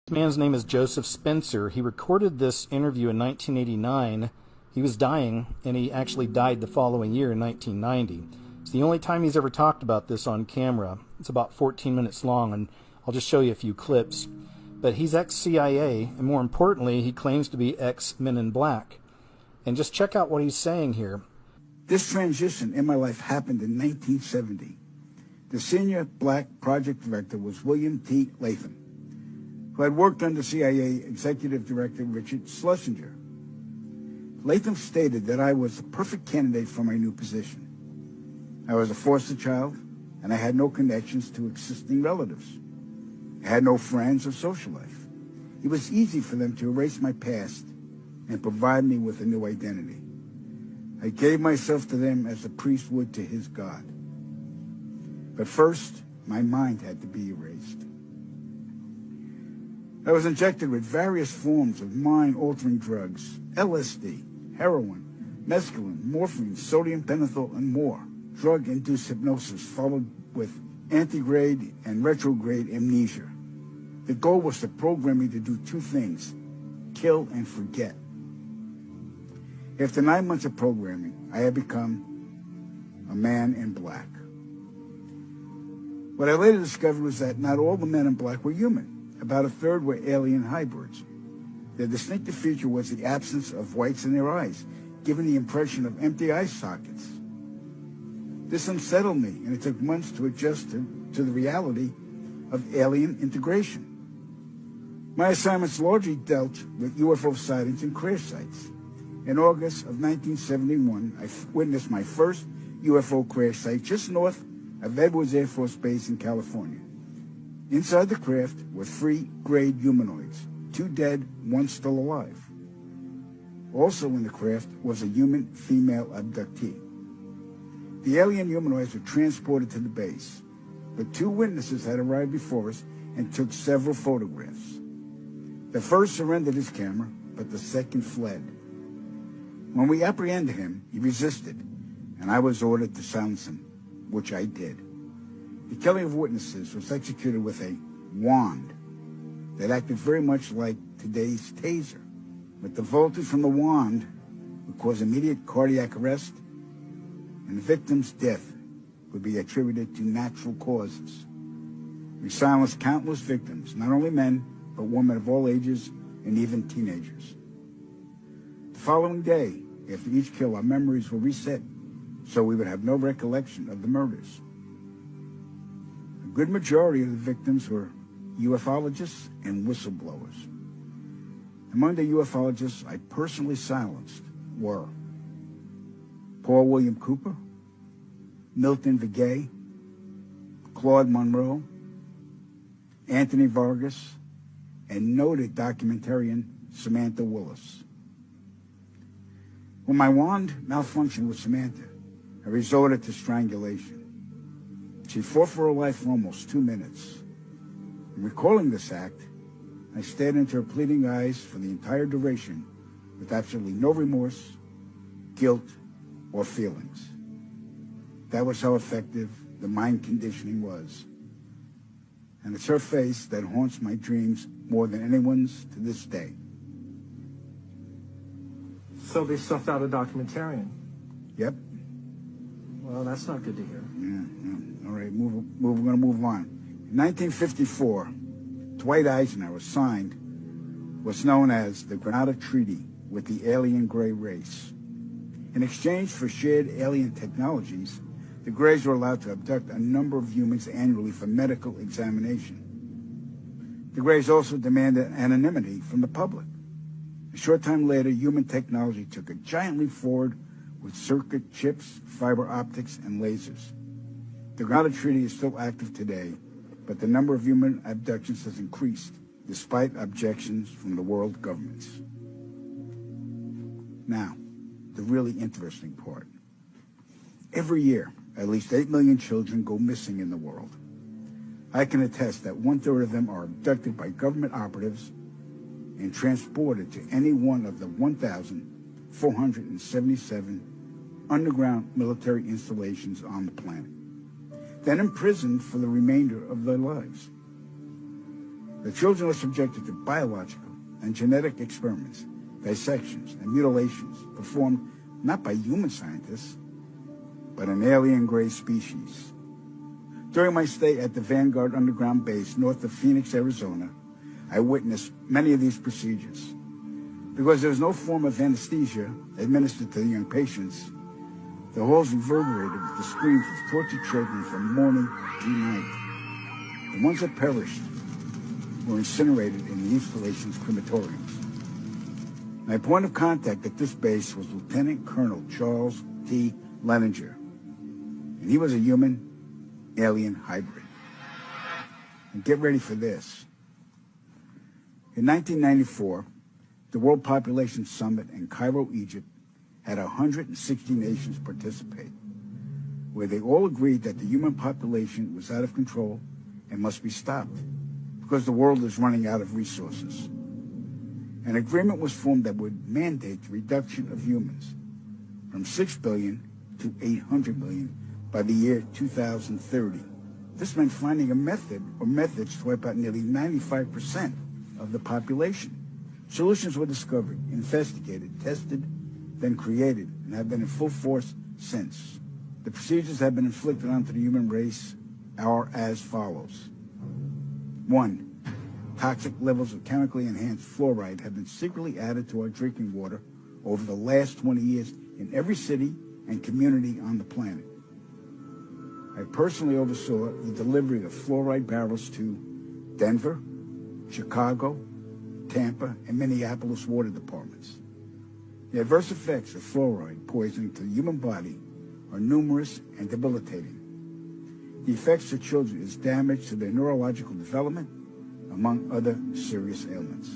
This man's name is Joseph Spencer. He recorded this interview in 1989. He was dying, and he actually died the following year in 1990. It's the only time he's ever talked about this on camera. It's about 14 minutes long, and I'll just show you a few clips. But he's ex-CIA, and more importantly, he claims to be ex-Men in Black. And just check out what he's saying here. This transition in my life happened in 1970. The senior black project director was William T. Latham, who had worked under CIA Executive Director Richard Schlesinger. Latham stated that I was the perfect candidate for my new position. I was a foster child, and I had no connections to existing relatives. I had no friends or social life. It was easy for them to erase my past and provide me with a new identity. I gave myself to them as a priest would to his God. But first, my mind had to be erased. I was injected with various forms of mind-altering drugs, LSD, heroin, mescaline, morphine, sodium pentothal, and more. Drug-induced hypnosis followed with antegrade and retrograde amnesia. The goal was to program me to do two things: kill and forget. After 9 months of programming, I had become a man in black. What I later discovered was that not all the men in black were human. About a third were alien hybrids. Their distinctive feature was the absence of whites in their eyes, giving the impression of empty eye sockets. This unsettled me, and it took months to adjust to the reality of alien integration. My assignments largely dealt with UFO sightings and crash sites. In August of 1971, I witnessed my first UFO crash site just north of Edwards Air Force Base in California. Inside the craft were 3 grayed humanoids, 2 dead, 1 still alive. Also in the craft was a human female abductee. The alien humanoids were transported to the base, but 2 witnesses had arrived before us and took several photographs. The first surrendered his camera, but the second fled. When we apprehended him, he resisted, and I was ordered to silence him, which I did. The killing of witnesses was executed with a wand that acted very much like today's taser, but the voltage from the wand would cause immediate cardiac arrest, and the victim's death would be attributed to natural causes. We silenced countless victims, not only men, but women of all ages and even teenagers. The following day, after each kill, our memories were reset, so we would have no recollection of the murders. A good majority of the victims were ufologists and whistleblowers. Among the ufologists I personally silenced were Paul William Cooper, Milton Vigay, Claude Monroe, Anthony Vargas, and noted documentarian Samantha Willis. When my wand malfunctioned with Samantha, I resorted to strangulation. She fought for her life for almost 2 minutes. In recalling this act, I stared into her pleading eyes for the entire duration with absolutely no remorse, guilt, or feelings. That was how effective the mind conditioning was. And it's her face that haunts my dreams more than anyone's to this day. So they stuffed out a documentarian? Yep. Well, that's not good to hear. Yeah. All right, we're going to move on. In 1954, Dwight Eisenhower signed what's known as the Granada Treaty with the alien gray race. In exchange for shared alien technologies, the Greys were allowed to abduct a number of humans annually for medical examination. The Greys also demanded anonymity from the public. A short time later, human technology took a giant leap forward with circuit chips, fiber optics, and lasers. The Granada Treaty is still active today, but the number of human abductions has increased, despite objections from the world governments. Now, the really interesting part. Every year, at least 8 million children go missing in the world. I can attest that 1/3 of them are abducted by government operatives and transported to any one of the 1,477 underground military installations on the planet, then imprisoned for the remainder of their lives. The children are subjected to biological and genetic experiments, dissections, and mutilations performed not by human scientists, but an alien gray species. During my stay at the Vanguard Underground Base north of Phoenix, Arizona, I witnessed many of these procedures. Because there was no form of anesthesia administered to the young patients, the halls reverberated with the screams of tortured children from morning to night. The ones that perished were incinerated in the installation's crematoriums. My point of contact at this base was Lieutenant Colonel Charles T. Leninger, and he was a human-alien hybrid. And get ready for this. In 1994, the World Population Summit in Cairo, Egypt, had 160 nations participate, where they all agreed that the human population was out of control and must be stopped because the world is running out of resources. An agreement was formed that would mandate the reduction of humans from 6 billion to 800 million by the year 2030. This meant finding a method or methods to wipe out nearly 95% of the population. Solutions were discovered, investigated, tested, then created, and have been in full force since. The procedures have been inflicted onto the human race are as follows. 1. Toxic levels of chemically enhanced fluoride have been secretly added to our drinking water over the last 20 years in every city and community on the planet. I personally oversaw the delivery of fluoride barrels to Denver, Chicago, Tampa, and Minneapolis water departments. The adverse effects of fluoride poisoning to the human body are numerous and debilitating. The effects to children is damage to their neurological development, among other serious ailments.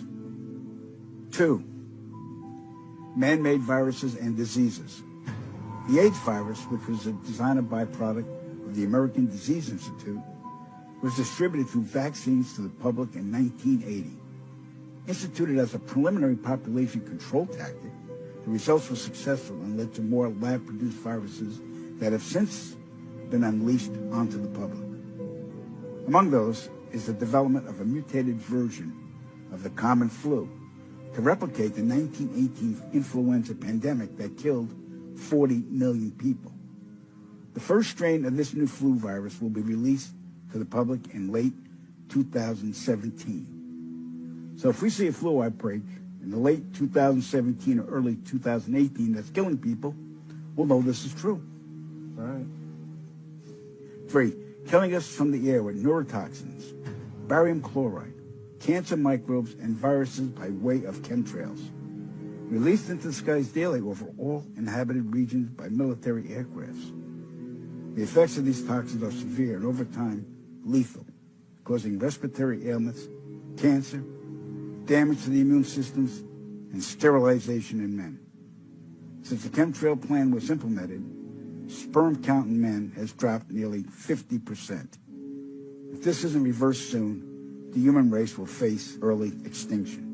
2. Man-made viruses and diseases. The AIDS virus, which was a designer byproduct of the American Disease Institute, was distributed through vaccines to the public in 1980. Instituted as a preliminary population control tactic, the results were successful and led to more lab-produced viruses that have since been unleashed onto the public. Among those is the development of a mutated version of the common flu to replicate the 1918 influenza pandemic that killed 40 million people. The first strain of this new flu virus will be released to the public in late 2017. So if we see a flu outbreak in the late 2017 or early 2018 that's killing people, we'll know this is true. All right. 3, killing us from the air with neurotoxins, barium chloride, cancer microbes, and viruses by way of chemtrails, released into the skies daily over all inhabited regions by military aircrafts. The effects of these toxins are severe and over time lethal, causing respiratory ailments, cancer, damage to the immune systems, and sterilization in men. Since the chemtrail plan was implemented, sperm count in men has dropped nearly 50%. If this isn't reversed soon, the human race will face early extinction.